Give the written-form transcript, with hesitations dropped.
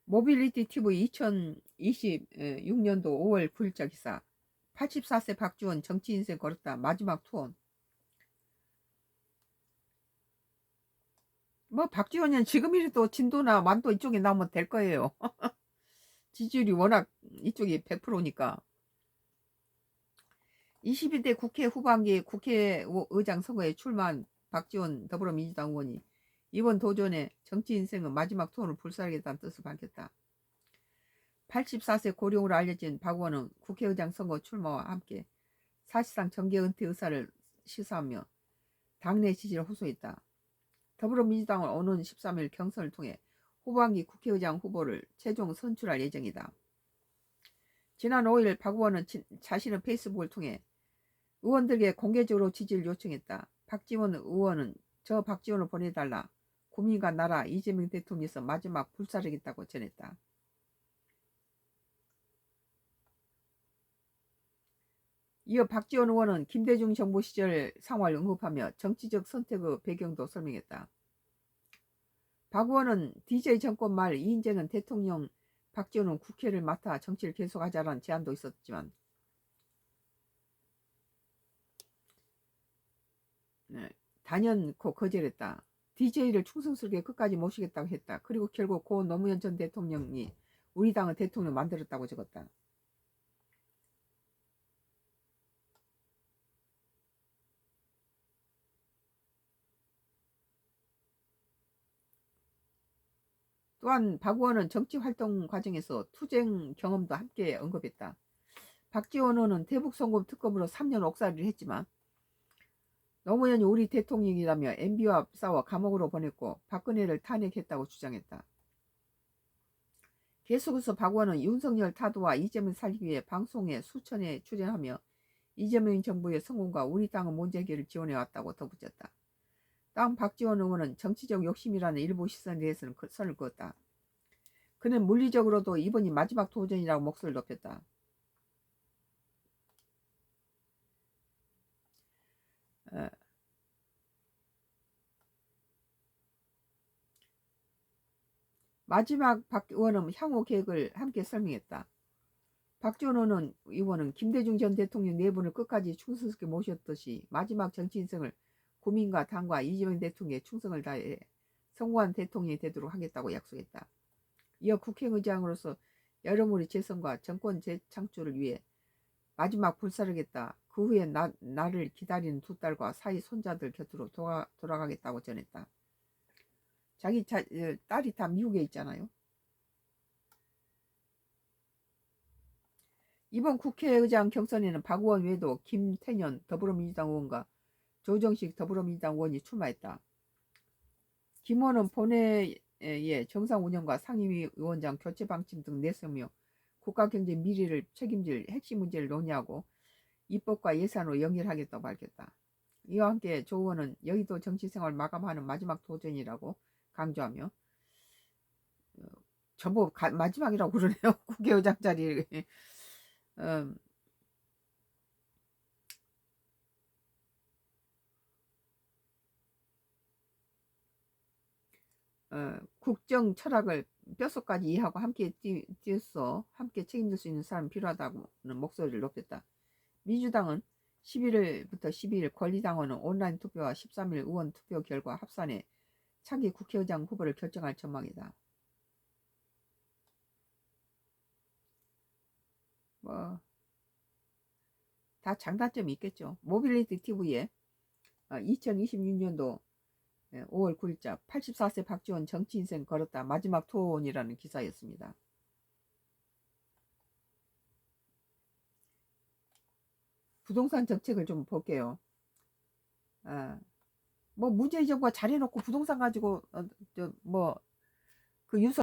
모빌리티 TV 2026년도 5월 9일자 기사. 84세 박지원 정치 인생 걸었다 마지막 투혼. 뭐 박지원은 지금이라도 진도나 완도 이쪽에 나오면 될 거예요. 지지율이 워낙 이쪽이 100%니까. 22대 국회 후반기 국회의장 선거에 출마한 박지원 더불어민주당 의원이 이번 도전에 정치 인생은 마지막 투혼을 불사하겠다는 뜻을 밝혔다. 84세 고령으로 알려진 박 의원은 국회의장 선거 출마와 함께 사실상 정계 은퇴 의사를 시사하며 당내 지지를 호소했다. 더불어민주당은 오는 13일 경선을 통해 후반기 국회의장 후보를 최종 선출할 예정이다. 지난 5일 박 의원은 자신의 페이스북을 통해 의원들에게 공개적으로 지지를 요청했다. 박지원 의원은 저 박지원을 보내달라. 국민과 나라 이재명 대통령에서 마지막 불사르겠다고 전했다. 이어 박지원 의원은 김대중 정부 시절 상황을 언급하며 정치적 선택의 배경도 설명했다. 박 의원은 DJ 정권 말 이인재는 대통령, 박지원은 국회를 맡아 정치를 계속하자라는 제안도 있었지만 단연코 거절했다. DJ를 충성스럽게 끝까지 모시겠다고 했다. 그리고 결국 고 노무현 전 대통령이 우리 당의 대통령 만들었다고 적었다. 또한 박 의원은 정치활동 과정에서 투쟁 경험도 함께 언급했다. 박지원 의원은 대북송금 특검으로 3년 옥살이를 했지만 노무현이 우리 대통령이라며 MB와 싸워 감옥으로 보냈고 박근혜를 탄핵했다고 주장했다. 계속해서 박 의원은 윤석열 타도와 이재명 살리기 위해 방송에 수천회 출연하며 이재명 정부의 성공과 우리 당의 문제 해결을 지원해왔다고 덧붙였다. 다음 박지원 의원은 정치적 욕심이라는 일부 시선에 대해서는 선을 그었다. 그는 물리적으로도 이번이 마지막 도전이라고 목소리를 높였다. 마지막 박 의원은 향후 계획을 함께 설명했다. 박지원 의원은 김대중 전 대통령 내분을 끝까지 충성스럽게 모셨듯이 마지막 정치 인생을 국민과 당과 이재명 대통령에 충성을 다해 성공한 대통령이 되도록 하겠다고 약속했다. 이어 국회의장으로서 여러모리 재선과 정권 재창출을 위해 마지막 불사르겠다. 그 후에 나를 기다리는 두 딸과 사이 손자들 곁으로 돌아가겠다고 전했다. 자기 딸이 다 미국에 있잖아요. 이번 국회의장 경선에는 박 의원 외에도 김태년 더불어민주당 의원과 조정식 더불어민주당 의원이 출마했다. 김 의원은 본회의 정상 운영과 상임위 위원장 교체 방침 등 내세우며 국가경제 미래를 책임질 핵심 문제를 논의하고 입법과 예산으로 연결하겠다고 밝혔다. 이와 함께 조 의원은 여의도 정치생활 마감하는 마지막 도전이라고 강조하며 전부 마지막이라고 그러네요. 국회의장 자리. 국정 철학을 뼛속까지 이해하고 함께 뛰어서 함께 책임질 수 있는 사람이 필요하다는 목소리를 높였다. 민주당은 11일부터 12일 권리당원은 온라인 투표와 13일 의원 투표 결과 합산해 차기 국회의장 후보를 결정할 전망이다. 뭐 다 장단점이 있겠죠. 모빌리티 TV에 2026년도 5월 9일자 84세 박지원 정치 인생 걸었다 마지막 투혼이라는 기사였습니다. 부동산 정책을 좀 볼게요. 뭐 문재인 정부가 잘해놓고 부동산 가지고 그 유서